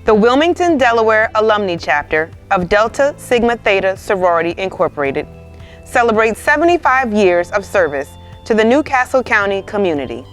The Wilmington, Delaware Alumni Chapter of Delta Sigma Theta Sorority Incorporated celebrates 75 years of service to the New Castle County community.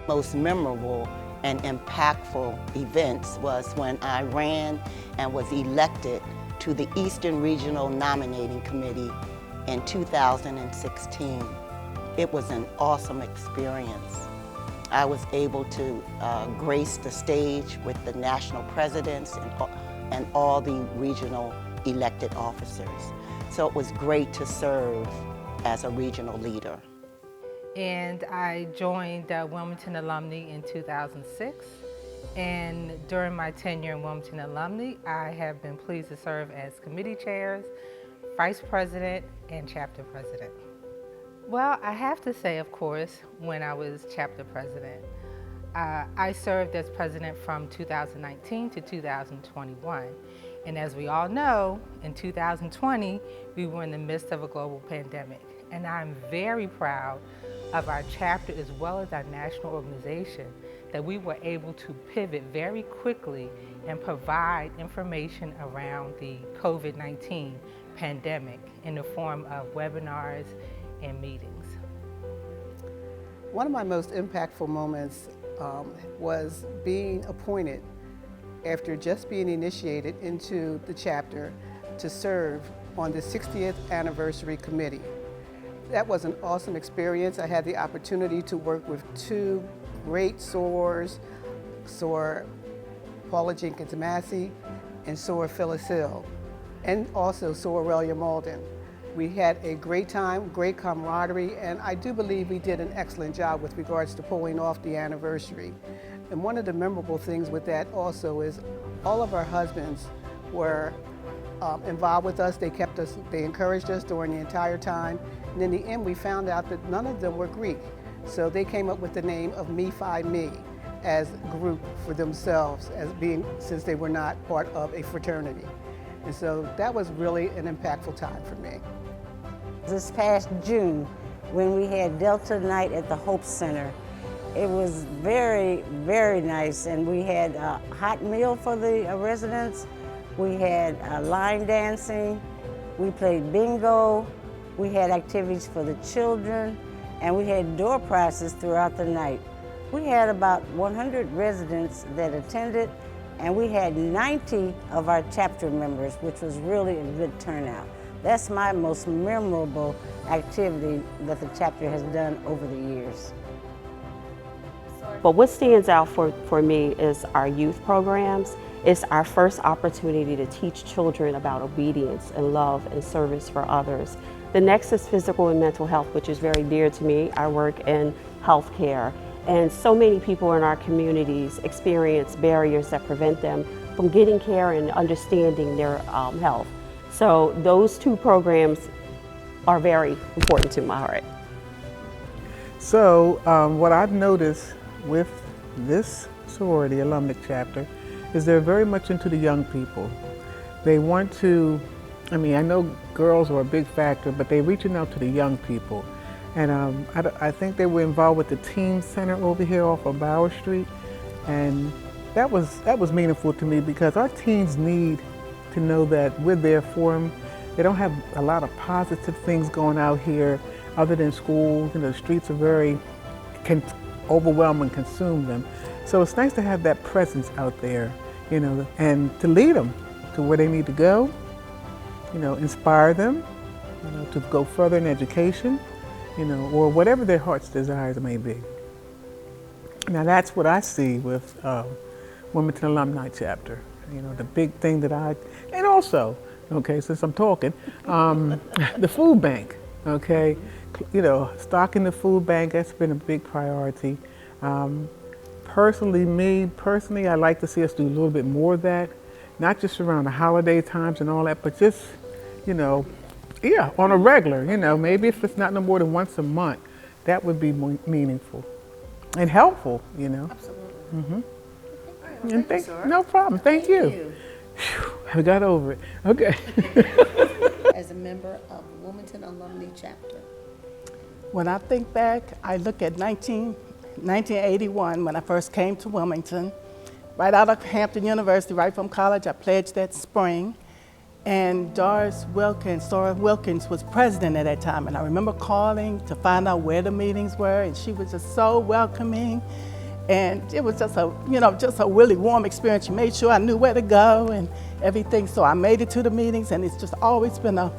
Most memorable and impactful events was when I ran and was elected to the Eastern Regional Nominating Committee in 2016. It was an awesome experience. I was able to grace the stage with the national presidents and all the regional elected officers. So it was great to serve as a regional leader. And I joined Wilmington Alumni in 2006. And during my tenure in Wilmington Alumni, I have been pleased to serve as committee chairs, vice president, and chapter president. Well, I have to say, of course, when I was chapter president, I served as president from 2019 to 2021. And as we all know, in 2020, we were in the midst of a global pandemic. And I'm very proud of our chapter as well as our national organization that we were able to pivot very quickly and provide information around the COVID-19 pandemic in the form of webinars and meetings. One of my most impactful moments was being appointed after just being initiated into the chapter to serve on the 60th anniversary committee. That was an awesome experience. I had the opportunity to work with two great sorors, Soror Paula Jenkins Massey and Soror Phyllis Hill, and also Soror Aurelia Malden. We had a great time, great camaraderie, and I do believe we did an excellent job with regards to pulling off the anniversary. And one of the memorable things with that also is all of our husbands were involved with us. They encouraged us during the entire time. And in the end, we found out that none of them were Greek. So they came up with the name of Me Phi Me as a group for themselves, since they were not part of a fraternity. And so that was really an impactful time for me. This past June, when we had Delta Night at the Hope Center, it was very, very nice. And we had a hot meal for the residents. We had line dancing. We played bingo. We had activities for the children, and we had door prizes throughout the night. We had about 100 residents that attended, and we had 90 of our chapter members, which was really a good turnout. That's my most memorable activity that the chapter has done over the years. But what stands out for me is our youth programs. It's our first opportunity to teach children about obedience and love and service for others. The next is physical and mental health, which is very dear to me. I work in healthcare, and so many people in our communities experience barriers that prevent them from getting care and understanding their health. So those two programs are very important to my heart. So what I've noticed with this sorority alumni chapter is they're very much into the young people. They want to, I know girls are a big factor, but they're reaching out to the young people. And I think they were involved with the Teen Center over here off of Bauer Street. And that was meaningful to me because our teens need to know that we're there for them. They don't have a lot of positive things going out here other than school. The streets are very, can overwhelm and consume them. So it's nice to have that presence out there, and to lead them to where they need to go inspire them, to go further in education, or whatever their heart's desires may be. Now that's what I see with Wilmington Alumni Chapter. The big thing that and also, okay, since I'm talking, the food bank, okay, stocking the food bank, that's been a big priority. Personally, I like to see us do a little bit more of that, not just around the holiday times and all that, but just, on a regular, maybe if it's not no more than once a month, that would be more meaningful and helpful, Absolutely. Mm-hmm. Well, thank you, Sora. No problem. Thank you. Whew, I got over it. Okay. As a member of Wilmington Alumni Chapter. When I think back, I look at 1981 when I first came to Wilmington. Right out of Hampton University, right from college, I pledged that spring. And Sora Wilkins was president at that time. And I remember calling to find out where the meetings were, and she was just so welcoming. And it was just a really warm experience. She made sure I knew where to go and everything. So I made it to the meetings, and it's just always been a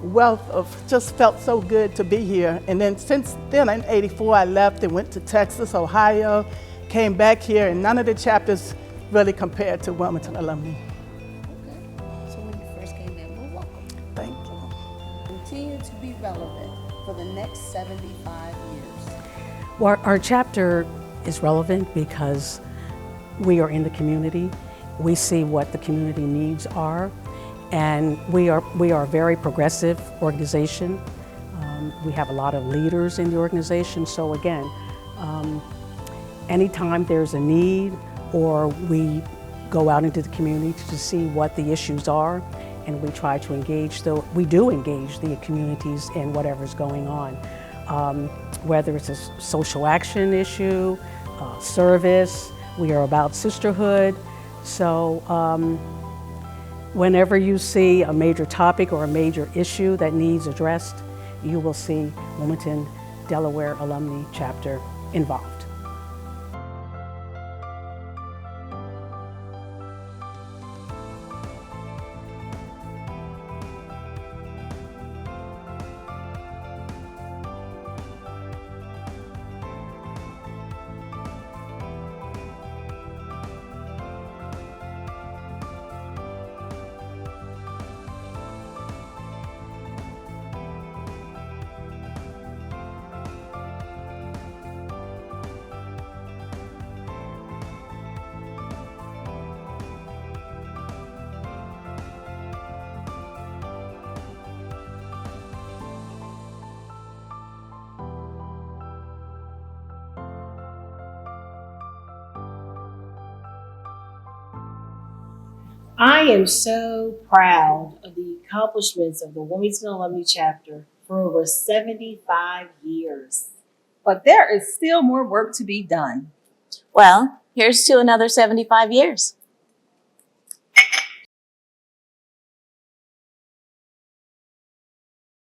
wealth of, just felt so good to be here. And then since then, in '84, I left and went to Texas, Ohio, came back here, and none of the chapters really compared to Wilmington Alumni. So when you first came in, well, welcome. Thank you. Continue to be relevant for the next 75 years. Well, our chapter is relevant because we are in the community. We see what the community needs are, and we are a very progressive organization. We have a lot of leaders in the organization. So again, anytime there's a need, or we go out into the community to see what the issues are, and we try to engage, we do engage the communities in whatever's going on. Whether it's a social action issue, service, we are about sisterhood. So whenever you see a major topic or a major issue that needs addressed, you will see Wilmington Delaware Alumni Chapter involved. I am so proud of the accomplishments of the Wilmington Alumni Chapter for over 75 years. But there is still more work to be done. Well, here's to another 75 years.